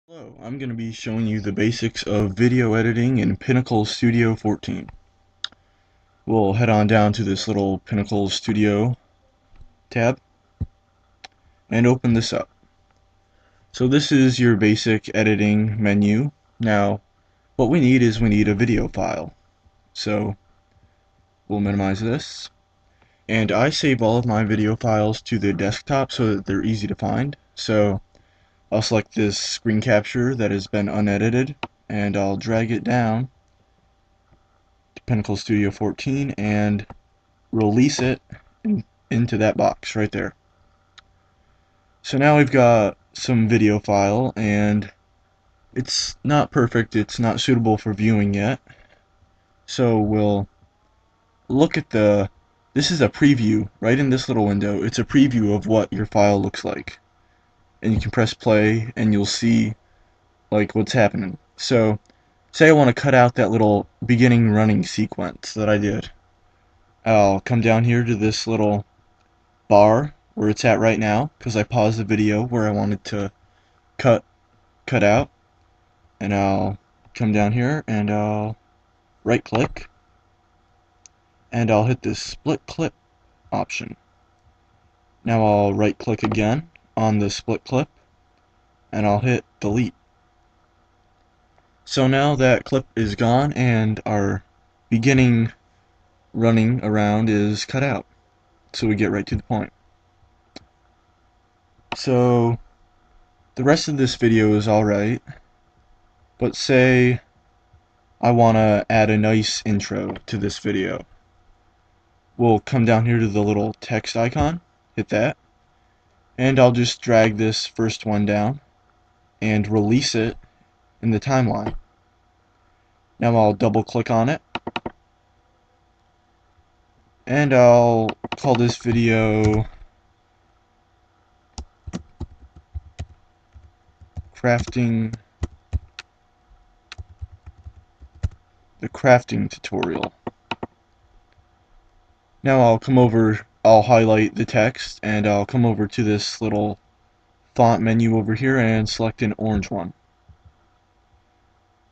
Hello, I'm going to be showing you the basics of video editing in Pinnacle Studio 14. We'll head on down to this little Pinnacle Studio tab and open this up. So this is your basic editing menu. Now, what we need is a video file. So we'll minimize this. And I save all of my video files to the desktop so that they're easy to find. So I'll select this screen capture that has been unedited and I'll drag it down Pinnacle Studio 14 and release it into that box right there. So now we've got some video file and it's not perfect, it's not suitable for viewing yet. So we'll look at this is a preview right in this little window. It's a preview of what your file looks like. And you can press play and you'll see like what's happening. So say I want to cut out that little beginning running sequence that I did. I'll come down here to this little bar where it's at right now because I paused the video where I wanted to cut out, and I'll come down here and I'll right click and I'll hit this split clip option. Now I'll right click again on the split clip and I'll hit delete. So now that clip is gone and our beginning running around is cut out. So we get right to the point. So the rest of this video is alright, but say I want to add a nice intro to this video. We'll come down here to the little text icon, hit that, and I'll just drag this first one down and release it in the timeline. Now I'll double click on it and I'll call this video crafting the crafting tutorial. Now I'll highlight the text and I'll come over to this little font menu over here and select an orange one.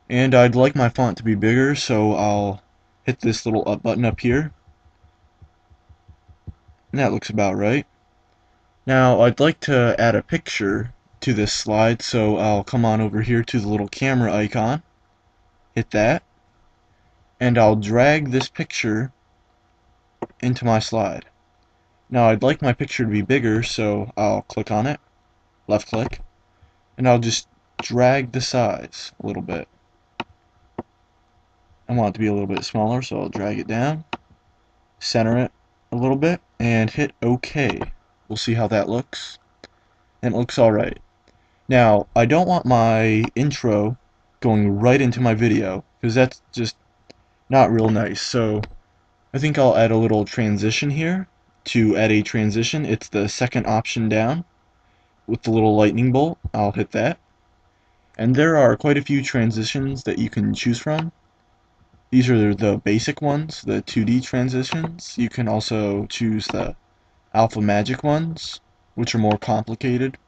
And I'd like my font to be bigger, so I'll hit this little up button up here. And that looks about right. Now I'd like to add a picture to this slide, so I'll come on over here to the little camera icon, hit that, and I'll drag this picture into my slide. Now I'd like my picture to be bigger, so I'll click on it, left click, and I'll just drag the size a little bit. I want it to be a little bit smaller, so I'll drag it down, center it a little bit, and hit OK. We'll see how that looks. And it looks alright. Now, I don't want my intro going right into my video, because that's just not real nice. So I think I'll add a little transition here. To add a transition, it's the second option down with the little lightning bolt. I'll hit that. And there are quite a few transitions that you can choose from. These are the basic ones, the 2D transitions. You can also choose the alpha magic ones, which are more complicated.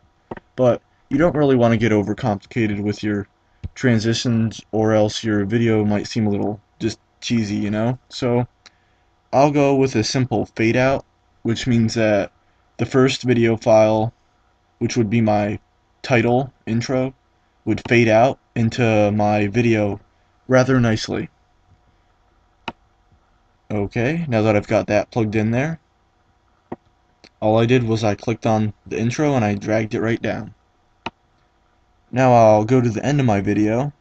But you don't really want to get overcomplicated with your transitions, or else your video might seem a little just cheesy, you know? So I'll go with a simple fade out, which means that the first video file, which would be my title intro, would fade out into my video rather nicely. Okay, now that I've got that plugged in there, all I did was I clicked on the intro and I dragged it right down. Now I'll go to the end of my video.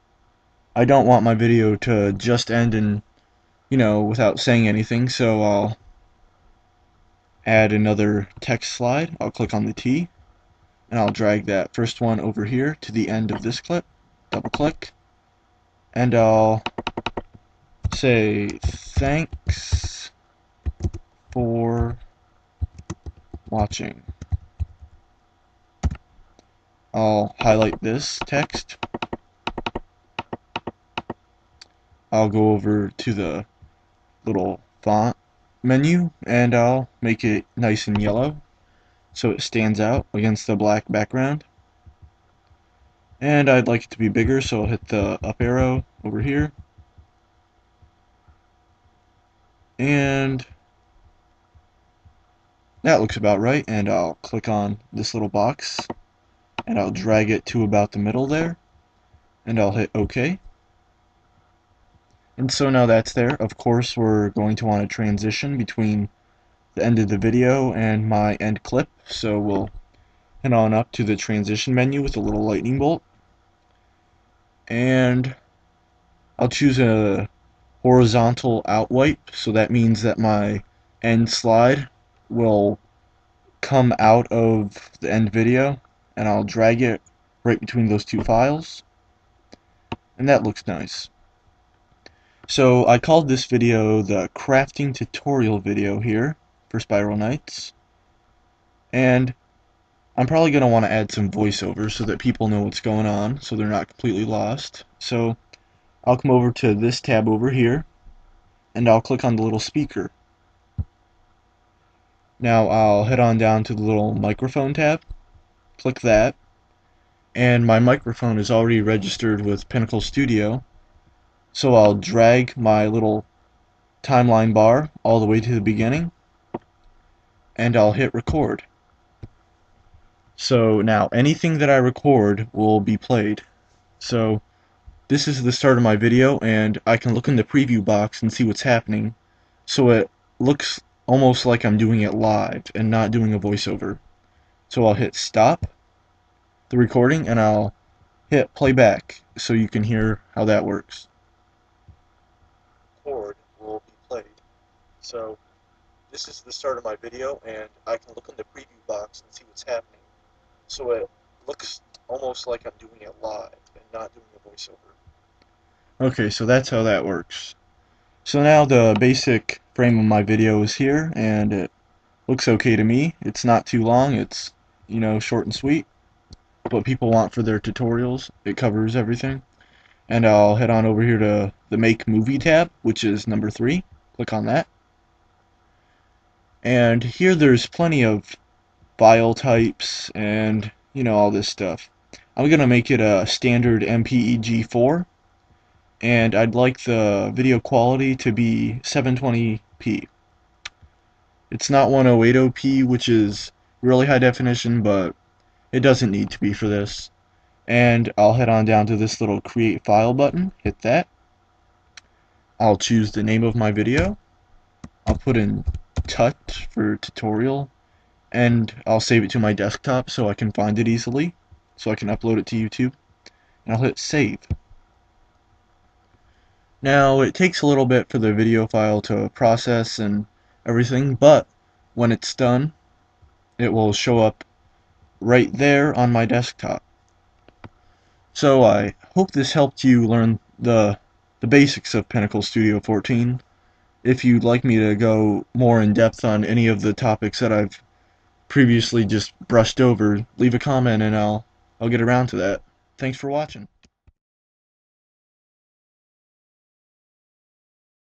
I don't want my video to just end in, without saying anything, so I'll add another text slide. I'll click on the T, and I'll drag that first one over here to the end of this clip, double click, and I'll say thanks for watching. I'll highlight this text. I'll go over to the little font menu and I'll make it nice and yellow so it stands out against the black background. And I'd like it to be bigger, so I'll hit the up arrow over here. And that looks about right, and I'll click on this little box, and I'll drag it to about the middle there, and I'll hit OK. And so now that's there. Of course, we're going to want to transition between the end of the video and my end clip, so we'll head on up to the transition menu with a little lightning bolt, and I'll choose a horizontal outwipe, so that means that my end slide will come out of the end video, and I'll drag it right between those two files, and that looks nice. So I called this video the crafting tutorial video here for Spiral Knights, and I'm probably going to want to add some voiceovers so that people know what's going on, so they're not completely lost. So I'll come over to this tab over here, and I'll click on the little speaker. Now I'll head on down to the little microphone tab, click that, and my microphone is already registered with Pinnacle Studio, so I'll drag my little timeline bar all the way to the beginning, and I'll hit record. So now anything that I record will be played. So this is the start of my video, and I can look in the preview box and see what's happening, so it looks almost like I'm doing it live and not doing a voiceover. So I'll hit stop the recording, and I'll hit playback so you can hear how that works. Record will be played. So this is the start of my video, and I can look in the preview box and see what's happening, so it looks almost like I'm doing it live and not doing a voiceover. Okay, so that's how that works. So now the basic frame of my video is here, and it looks okay to me. It's not too long, it's, short and sweet. What people want for their tutorials. It covers everything. And I'll head on over here to the Make Movie tab, which is number 3. Click on that. And here there's plenty of file types and, all this stuff. I'm going to make it a standard MPEG-4, and I'd like the video quality to be 720p. It's not 1080p, which is really high definition, but it doesn't need to be for this. And I'll head on down to this little create file button, hit that. I'll choose the name of my video. I'll put in tut for tutorial, and I'll save it to my desktop so I can find it easily, so I can upload it to YouTube. And I'll hit save. Now it takes a little bit for the video file to process and everything, but when it's done, it will show up right there on my desktop. So I hope this helped you learn the basics of Pinnacle Studio 14. If you'd like me to go more in depth on any of the topics that I've previously just brushed over, leave a comment and I'll get around to that. Thanks for watching.